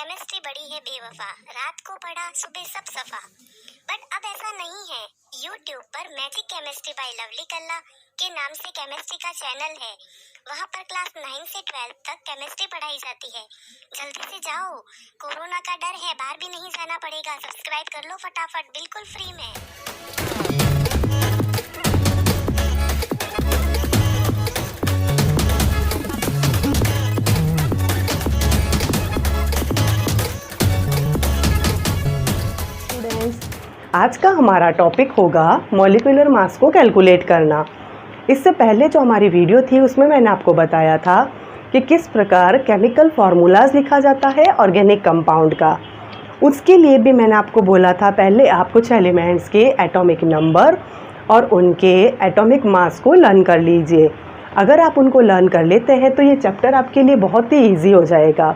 Chemistry बड़ी है बेवफा, रात को पढ़ा सुबह सब सफा। बट अब ऐसा नहीं है। यूट्यूब पर मैजिक केमिस्ट्री बाय लवली कल्ला के नाम से केमिस्ट्री का चैनल है। वहाँ पर क्लास 9 से 12 तक केमिस्ट्री पढ़ाई जाती है। जल्दी से जाओ, कोरोना का डर है, बाहर भी नहीं जाना पड़ेगा। सब्सक्राइब कर लो फटाफट, बिल्कुल फ्री में। आज का हमारा टॉपिक होगा मॉलिक्यूलर मास को कैलकुलेट करना। इससे पहले जो हमारी वीडियो थी उसमें मैंने आपको बताया था कि किस प्रकार केमिकल फार्मूलाज लिखा जाता है ऑर्गेनिक कंपाउंड का। उसके लिए भी मैंने आपको बोला था पहले आप कुछ एलिमेंट्स के एटॉमिक नंबर और उनके एटॉमिक मास को लर्न कर लीजिए। अगर आप उनको लर्न कर लेते हैं तो ये चैप्टर आपके लिए बहुत ही ईजी हो जाएगा।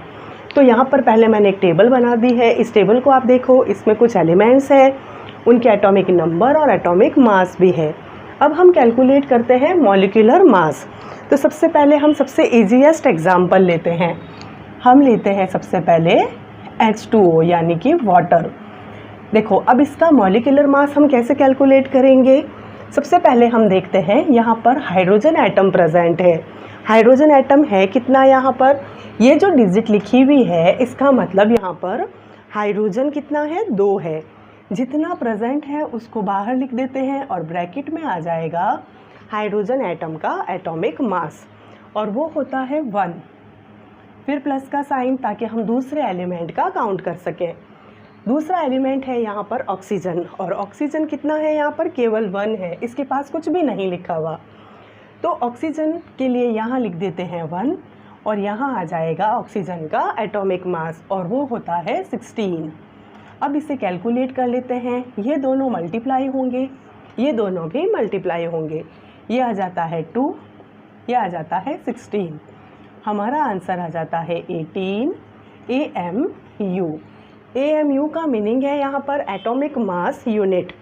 तो यहाँ पर पहले मैंने एक टेबल बना दी है। इस टेबल को आप देखो, इसमें कुछ एलिमेंट्स हैं, उनके एटॉमिक नंबर और एटॉमिक मास भी है। अब हम कैलकुलेट करते हैं मॉलिक्यूलर मास। तो सबसे पहले हम सबसे ईजीएस्ट एग्जांपल लेते हैं। हम लेते हैं सबसे पहले H2O यानी कि वाटर। देखो अब इसका मॉलिक्यूलर मास हम कैसे कैलकुलेट करेंगे। सबसे पहले हम देखते हैं यहाँ पर हाइड्रोजन एटम प्रेजेंट है। हाइड्रोजन एटम है कितना यहाँ पर, ये जो डिजिट लिखी हुई है इसका मतलब यहाँ पर हाइड्रोजन कितना है, 2 है। जितना प्रेजेंट है उसको बाहर लिख देते हैं और ब्रैकेट में आ जाएगा हाइड्रोजन एटम का एटॉमिक मास और वो होता है 1। फिर प्लस का साइन ताकि हम दूसरे एलिमेंट का काउंट कर सकें। दूसरा एलिमेंट है यहाँ पर ऑक्सीजन और ऑक्सीजन कितना है यहाँ पर, केवल 1 है, इसके पास कुछ भी नहीं लिखा हुआ। तो ऑक्सीजन के लिए यहाँ लिख देते हैं 1 और यहाँ आ जाएगा ऑक्सीजन का एटॉमिक मास और वो होता है 16। अब इसे कैलकुलेट कर लेते हैं। ये दोनों मल्टीप्लाई होंगे, ये दोनों भी मल्टीप्लाई होंगे। ये आ जाता है 2, ये आ जाता है 16। हमारा आंसर आ जाता है 18 AMU। AMU का मीनिंग है यहाँ पर एटॉमिक मास यूनिट।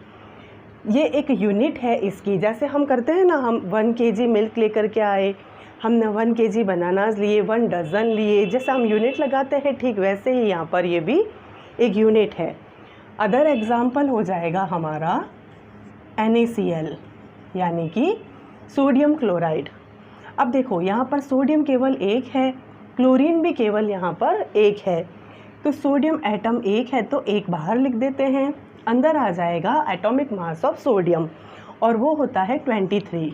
ये एक यूनिट है इसकी। जैसे हम करते हैं ना, हम 1 kg मिल्क लेकर के आए, हमने 1 kg बनानास लिए, 1 डज़न लिए, जैसे हम यूनिट लगाते हैं ठीक वैसे ही यहाँ पर ये भी एक यूनिट है। अदर एग्जाम्पल हो जाएगा हमारा NaCl यानी कि सोडियम क्लोराइड। अब देखो यहाँ पर सोडियम केवल 1 है, क्लोरीन भी केवल यहाँ पर 1 है। तो सोडियम एटम 1 है तो 1 बाहर लिख देते हैं, अंदर आ जाएगा एटॉमिक मास ऑफ सोडियम और वो होता है 23।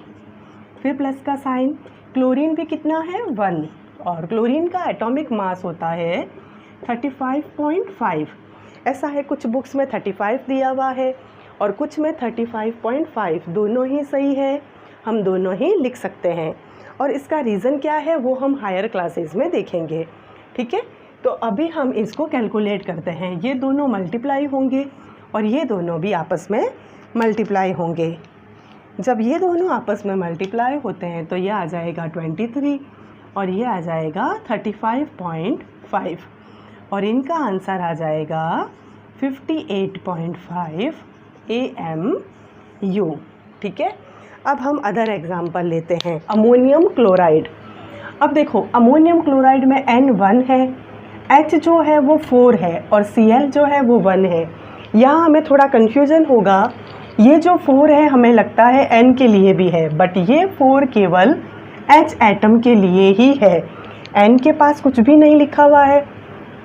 फिर प्लस का साइन, क्लोरीन भी कितना है, 1 और क्लोरीन का एटॉमिक मास होता है 35.5। ऐसा है कुछ बुक्स में 35 दिया हुआ है और कुछ में 35.5, दोनों ही सही है, हम दोनों ही लिख सकते हैं। और इसका रीज़न क्या है वो हम हायर क्लासेस में देखेंगे, ठीक है। तो अभी हम इसको कैलकुलेट करते हैं। ये दोनों मल्टीप्लाई होंगे और ये दोनों भी आपस में मल्टीप्लाई होंगे। जब ये दोनों आपस में मल्टीप्लाई होते हैं तो ये आ जाएगा 23 और ये आ जाएगा 35.5 और इनका आंसर आ जाएगा 58.5 AMU, ठीक है। अब हम अदर एग्जांपल लेते हैं, अमोनियम क्लोराइड। अब देखो अमोनियम क्लोराइड में N1 है, H जो है वो 4 है और Cl जो है वो 1 है। यहाँ हमें थोड़ा कन्फ्यूजन होगा, ये जो 4 है हमें लगता है N के लिए भी है, बट ये 4 केवल H एटम के लिए ही है। N के पास कुछ भी नहीं लिखा हुआ है,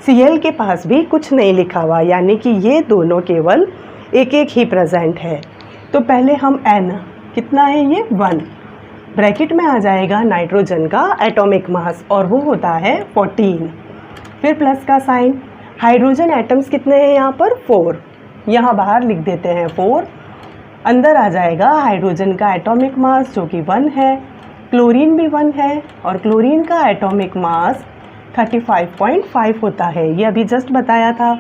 Cl के पास भी कुछ नहीं लिखा हुआ, यानी कि ये दोनों केवल एक एक ही प्रेजेंट है। तो पहले हम N कितना है, ये 1, ब्रैकेट में आ जाएगा नाइट्रोजन का एटॉमिक मास और वो होता है 14। फिर प्लस का साइन, हाइड्रोजन एटम्स कितने हैं यहाँ पर, 4, यहाँ बाहर लिख देते हैं 4, अंदर आ जाएगा हाइड्रोजन का एटॉमिक मास जो कि 1 है, क्लोरीन भी 1 है और क्लोरीन का एटॉमिक मास 35.5 होता है, ये अभी जस्ट बताया था।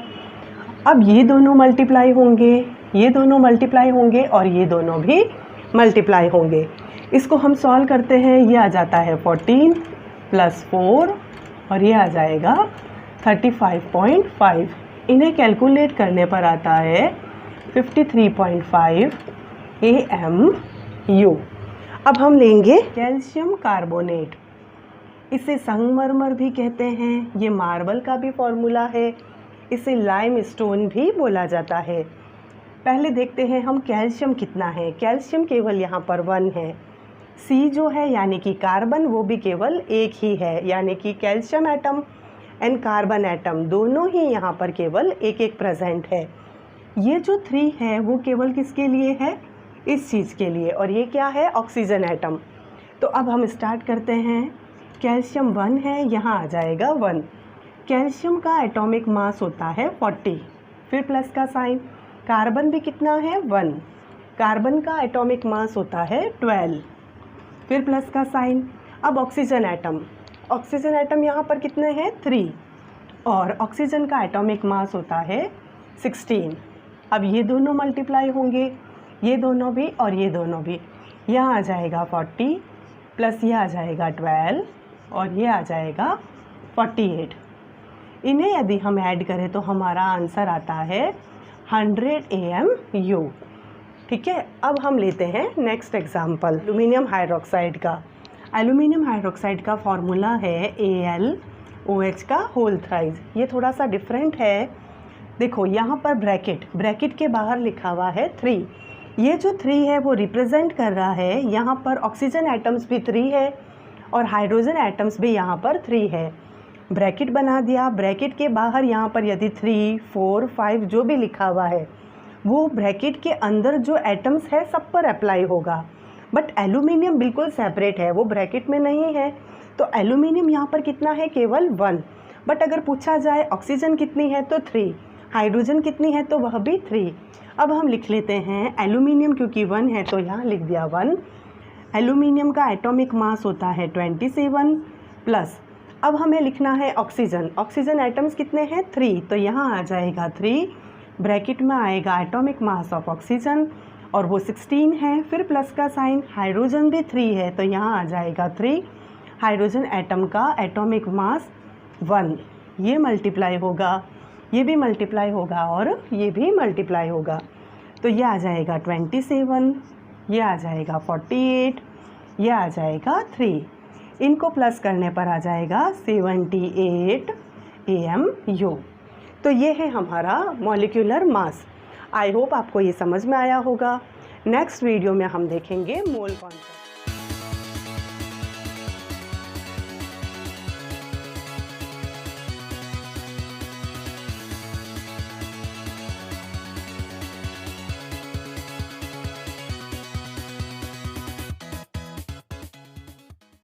अब ये दोनों मल्टीप्लाई होंगे, ये दोनों मल्टीप्लाई होंगे और ये दोनों भी मल्टीप्लाई होंगे। इसको हम सॉल्व करते हैं, ये आ जाता है 14 + 4 और ये आ जाएगा 35.5। इन्हें कैलकुलेट करने पर आता है 53.5 AMU। अब हम लेंगे कैल्शियम कार्बोनेट। इसे संगमरमर भी कहते हैं, ये मार्बल का भी फॉर्मूला है, इसे लाइमस्टोन भी बोला जाता है। पहले देखते हैं हम कैल्शियम कितना है। कैल्शियम केवल यहाँ पर 1 है। सी जो है यानी कि कार्बन, वो भी केवल एक ही है, यानी कि calcium atom and carbon atom दोनों ही यहाँ पर केवल एक एक प्रेजेंट है। ये जो 3 है वो केवल किसके लिए है, इस चीज़ के लिए, और ये क्या है, ऑक्सीजन एटम। तो अब हम स्टार्ट करते हैं। कैल्शियम 1 है, यहाँ आ जाएगा 1। कैल्शियम का एटॉमिक मास होता है 40, फिर प्लस का साइन। कार्बन भी कितना है, 1। कार्बन का एटॉमिक मास होता है 12, फिर प्लस का साइन। अब ऑक्सीजन एटम यहाँ पर कितने हैं, 3, और ऑक्सीजन का एटॉमिक मास होता है 16। अब ये दोनों मल्टीप्लाई होंगे, ये दोनों भी और ये दोनों भी। यहाँ आ जाएगा 40 प्लस ये आ जाएगा 12 और ये आ जाएगा 48। इन्हें यदि हम ऐड करें तो हमारा आंसर आता है 100 AMU। ठीक है, अब हम लेते हैं नेक्स्ट एग्जाम्पल एल्यूमिनियम हाइड्रोक्साइड का। एल्यूमिनियम हाइड्रोक्साइड का फॉर्मूला है AlOH का होल थ्राइज। ये थोड़ा सा डिफरेंट है। देखो यहाँ पर ब्रैकेट के बाहर लिखा हुआ है 3। ये जो 3 है वो रिप्रेजेंट कर रहा है, यहाँ पर ऑक्सीजन एटम्स भी 3 है और हाइड्रोजन एटम्स भी यहाँ पर 3 है। ब्रैकेट बना दिया, ब्रैकेट के बाहर यहाँ पर यदि 3, 4, 5 जो भी लिखा हुआ है वो ब्रैकेट के अंदर जो एटम्स है सब पर अप्लाई होगा। बट एल्यूमिनियम बिल्कुल सेपरेट है, वो ब्रैकेट में नहीं है, तो एल्यूमिनियम यहाँ पर कितना है, केवल 1। बट अगर पूछा जाए ऑक्सीजन कितनी है तो 3, हाइड्रोजन कितनी है तो वह भी 3। अब हम लिख लेते हैं एल्यूमिनियम, क्योंकि 1 है तो यहाँ लिख दिया 1। एल्यूमिनियम का एटॉमिक मास होता है 27 प्लस, अब हमें लिखना है ऑक्सीजन एटम्स कितने हैं, 3, तो यहाँ आ जाएगा 3, ब्रैकेट में आएगा एटॉमिक मास ऑफ ऑक्सीजन और वो 16 है, फिर प्लस का साइन। हाइड्रोजन भी 3 है तो यहाँ आ जाएगा 3, हाइड्रोजन एटम का एटॉमिक मास 1। ये मल्टीप्लाई होगा, ये भी मल्टीप्लाई होगा और ये भी मल्टीप्लाई होगा, तो ये आ जाएगा 27, ये आ जाएगा 48, ये आ जाएगा 3। इनको प्लस करने पर आ जाएगा 78 AMU। तो ये है हमारा मॉलिक्यूलर मास। आई होप आपको ये समझ में आया होगा। नेक्स्ट वीडियो में हम देखेंगे मोल कॉन्सेप्ट।